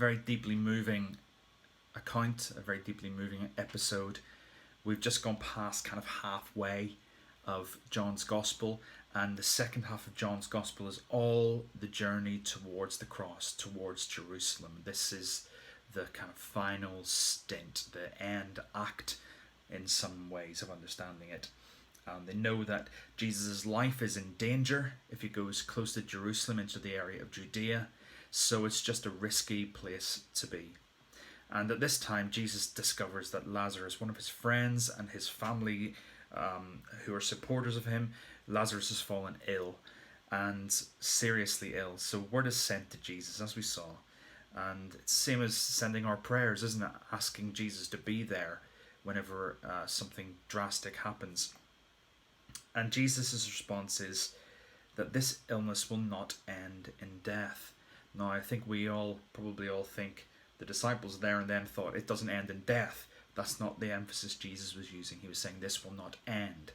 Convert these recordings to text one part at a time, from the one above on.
very deeply moving account, a very deeply moving episode. We've just gone past kind of halfway of John's Gospel, and the second half of John's Gospel is all the journey towards the cross, towards Jerusalem. This is the kind of final stint, the end act in some ways of understanding it. They know that Jesus' life is in danger if he goes close to Jerusalem into the area of Judea, so it's just a risky place to be. And at this time, Jesus discovers that Lazarus, one of his friends and his family who are supporters of him, Lazarus has fallen ill, and seriously ill. So word is sent to Jesus, as we saw. And it's the same as sending our prayers, isn't it? Asking Jesus to be there whenever something drastic happens. And Jesus' response is that this illness will not end in death. Now, I think we all probably all think the disciples there and then thought it doesn't end in death. That's not the emphasis Jesus was using. He was saying this will not end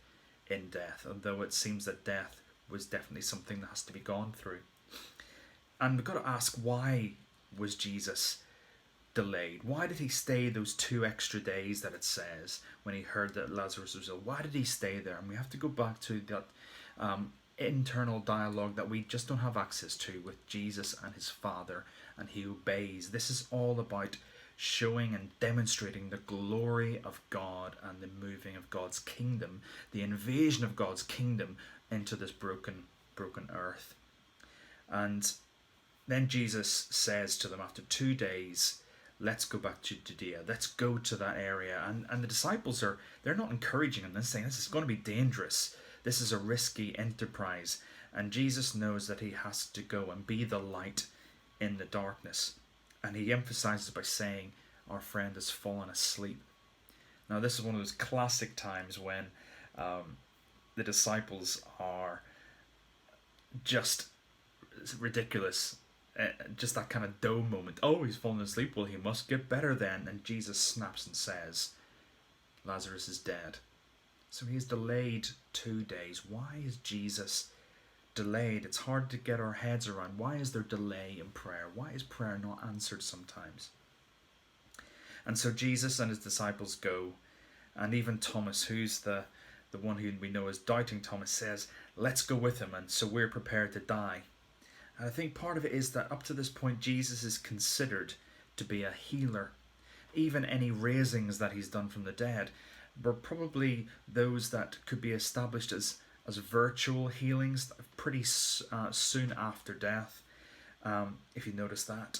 in death, although it seems that death was definitely something that has to be gone through. And we've got to ask, why was Jesus delayed? Why did he stay those 2 extra days that it says when he heard that Lazarus was ill? Why did he stay there? And we have to go back to that internal dialogue that we just don't have access to with Jesus and his Father, and he obeys. This is all about showing and demonstrating the glory of God and the moving of God's kingdom, the invasion of God's kingdom into this broken earth. And then Jesus says to them after 2 days, let's go back to Judea. Let's go to that area. And the disciples they're not encouraging him. They're saying this is going to be dangerous. This is a risky enterprise. And Jesus knows that he has to go and be the light in the darkness. And he emphasizes by saying, our friend has fallen asleep. Now, this is one of those classic times when the disciples are just ridiculous. Just that kind of dough moment. Oh, he's fallen asleep. Well, he must get better then. And Jesus snaps and says, Lazarus is dead. So he's delayed 2 days. Why is Jesus delayed? It's hard to get our heads around. Why is there delay in prayer? Why is prayer not answered sometimes? And so Jesus and his disciples go, and even Thomas, who's the one who we know as Doubting Thomas, says, let's go with him, and so we're prepared to die. And I think part of it is that up to this point, Jesus is considered to be a healer. Even any raisings that he's done from the dead were probably those that could be established as virtual healings pretty soon after death, if you notice that.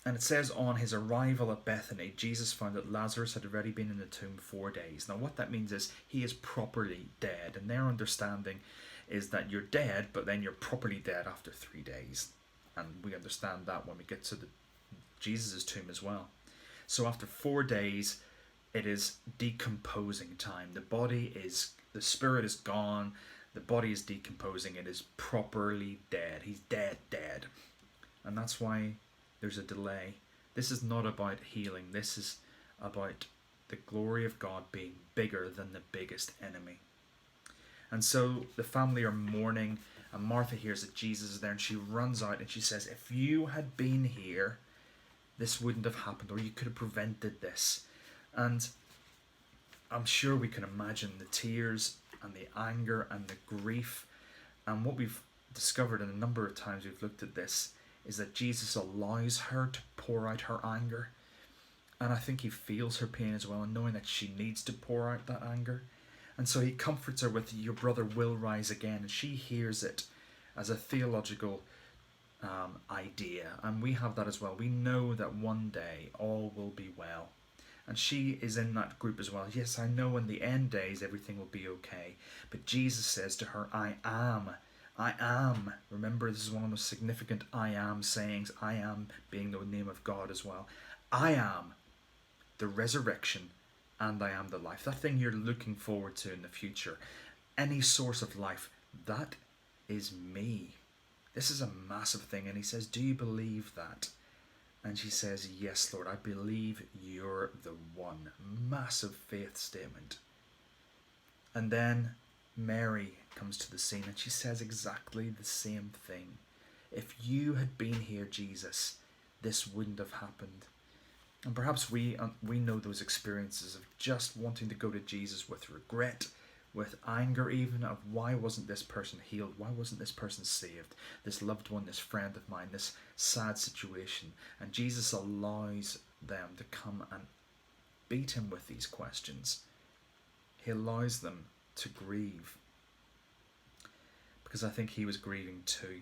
And it says on his arrival at Bethany, Jesus found that Lazarus had already been in the tomb 4 days. Now what that means is he is properly dead, and their understanding is that you're dead, but then you're properly dead after 3 days. And we understand that when we get to Jesus' tomb as well. So after 4 days, it is decomposing time. The spirit is gone, the body is decomposing, it is properly dead. He's dead. And that's why there's a delay. This is not about healing. This is about the glory of God being bigger than the biggest enemy. And so the family are mourning, and Martha hears that Jesus is there, and she runs out and she says, if you had been here, this wouldn't have happened, or you could have prevented this. And I'm sure we can imagine the tears and the anger and the grief. And what we've discovered in a number of times we've looked at this is that Jesus allows her to pour out her anger. And I think he feels her pain as well, and knowing that she needs to pour out that anger. And so he comforts her with, your brother will rise again. And she hears it as a theological idea. And we have that as well. We know that one day all will be well. And she is in that group as well. Yes, I know in the end days everything will be okay. But Jesus says to her, I am. Remember, this is one of the most significant I am sayings. I am being the name of God as well. I am the resurrection and I am the life. That thing you're looking forward to in the future. Any source of life, that is me. This is a massive thing. And he says, do you believe that? And she says, yes, Lord, I believe you're the one. Massive faith statement. And then Mary comes to the scene and she says exactly the same thing. If you had been here, Jesus, this wouldn't have happened. And perhaps we know those experiences of just wanting to go to Jesus with regret, with anger even, of why wasn't this person healed? Why wasn't this person saved? This loved one, this friend of mine, this sad situation. And Jesus allows them to come and beat him with these questions. He allows them to grieve, because I think he was grieving too.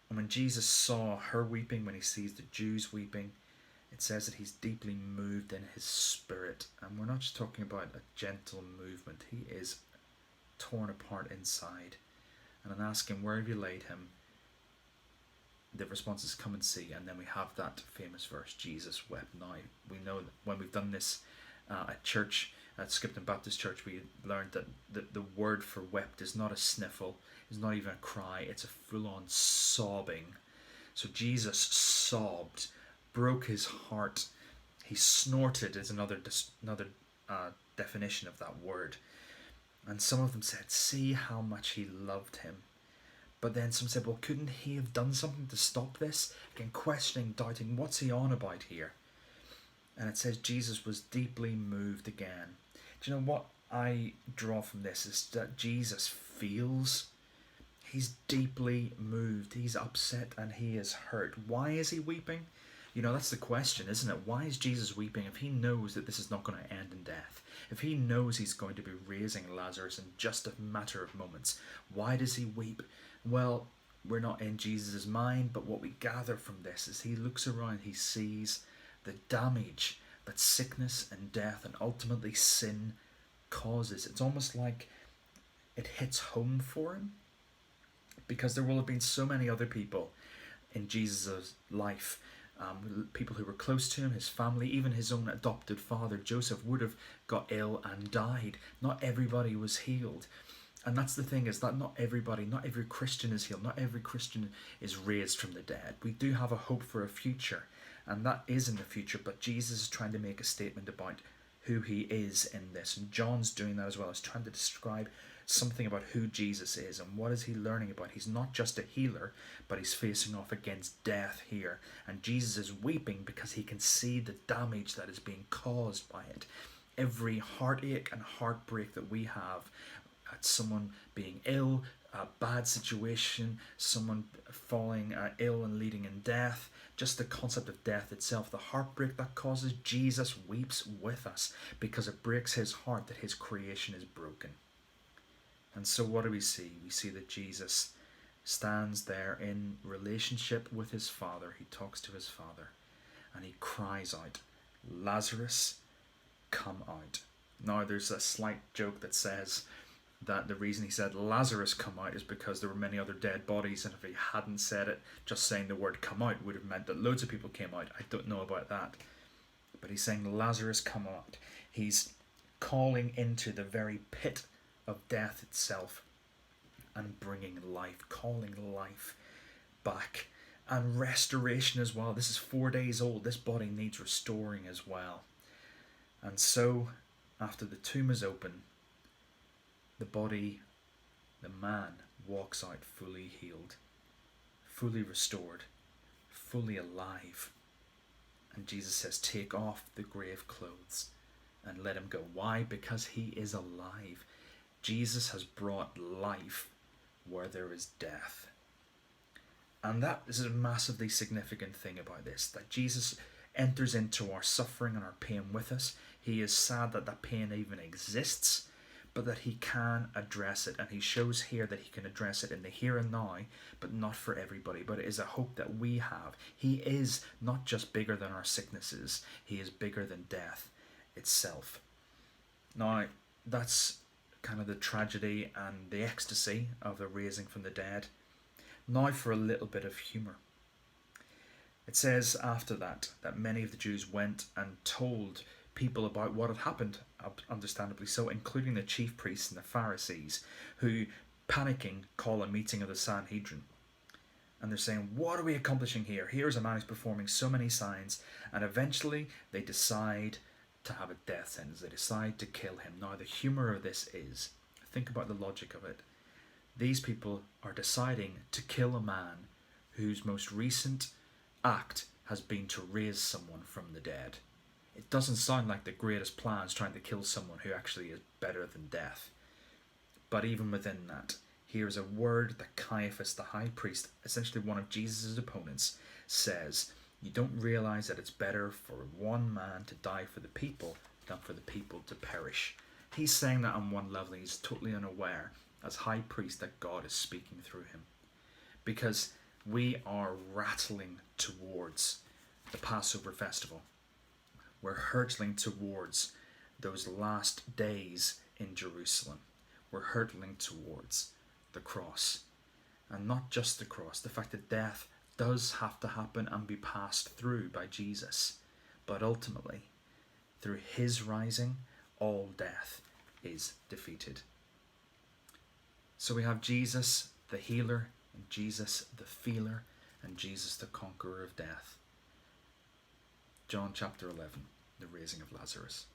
And when Jesus saw her weeping, when he sees the Jews weeping, it says that he's deeply moved in his spirit. And we're not just talking about a gentle movement. He is torn apart inside. And I'm asking, where have you laid him? The response is, come and see. And then we have that famous verse, Jesus wept. Now, we know that when we've done this at church, at Skipton Baptist Church, we learned that the word for wept is not a sniffle, it's not even a cry, it's a full-on sobbing. So Jesus sobbed, broke his heart. He snorted is another definition of that word. And some of them said, see how much he loved him. But then some said, well, couldn't he have done something to stop this? Again, questioning, doubting, what's he on about here? And it says Jesus was deeply moved again. Do you know what I draw from this is that Jesus feels. He's deeply moved. He's upset and he is hurt. Why is he weeping? You know, that's the question, isn't it? Why is Jesus weeping if he knows that this is not going to end in death? If he knows he's going to be raising Lazarus in just a matter of moments, why does he weep? Well, we're not in Jesus' mind, but what we gather from this is he looks around, he sees the damage that sickness and death and ultimately sin causes. It's almost like it hits home for him, because there will have been so many other people in Jesus' life, people who were close to him, his family, even his own adopted father Joseph would have got ill and died. Not everybody was healed. And that's the thing, is that not every Christian is healed. Not every Christian is raised from the dead. We do have a hope for a future, and that is in the future, but Jesus is trying to make a statement about who he is in this. And John's doing that as well. He's trying to describe something about who Jesus is and what is he learning about. He's not just a healer, but he's facing off against death here. And Jesus is weeping because he can see the damage that is being caused by it. Every heartache and heartbreak that we have at someone being ill, a bad situation, someone falling ill and leading in death, just the concept of death itself, the heartbreak that causes, Jesus weeps with us because it breaks his heart that his creation is broken. And so what do we see? We see that Jesus stands there in relationship with his Father. He talks to his Father and he cries out, Lazarus, come out. Now there's a slight joke that says that the reason he said Lazarus come out is because there were many other dead bodies, and if he hadn't said it, just saying the word come out would have meant that loads of people came out. I don't know about that. But he's saying Lazarus come out. He's calling into the very pit of death itself and bringing life, calling life back, and restoration as well. This is 4 days old. This body needs restoring as well. And so after the tomb is open, the man walks out fully healed, fully restored, fully alive. And Jesus says, take off the grave clothes and let him go. Why? Because he is alive. Jesus has brought life where there is death. And that is a massively significant thing about this, that Jesus enters into our suffering and our pain with us. He is sad that that pain even exists, but that he can address it. And he shows here that he can address it in the here and now, but not for everybody. But it is a hope that we have. He is not just bigger than our sicknesses, he is bigger than death itself. Now, that's kind of the tragedy and the ecstasy of the raising from the dead. Now for a little bit of humour. It says after that many of the Jews went and told people about what had happened, understandably so, including the chief priests and the Pharisees, who, panicking, call a meeting of the Sanhedrin. And they're saying, what are we accomplishing here? Here's a man who's performing so many signs. And eventually they decide to have a death sentence. They decide to kill him. Now the humour of this is, think about the logic of it. These people are deciding to kill a man whose most recent act has been to raise someone from the dead. It doesn't sound like the greatest plans trying to kill someone who actually is better than death. But even within that, here is a word that Caiaphas, the high priest, essentially one of Jesus' opponents, says, you don't realize that it's better for one man to die for the people than for the people to perish. He's saying that on one level he's totally unaware, as high priest, that God is speaking through him. Because we are rattling towards the Passover festival. We're hurtling towards those last days in Jerusalem. We're hurtling towards the cross. And not just the cross, the fact that death does have to happen and be passed through by Jesus. But ultimately, through his rising, all death is defeated. So we have Jesus, the healer, and Jesus, the feeler, and Jesus, the conqueror of death. John chapter 11, the raising of Lazarus.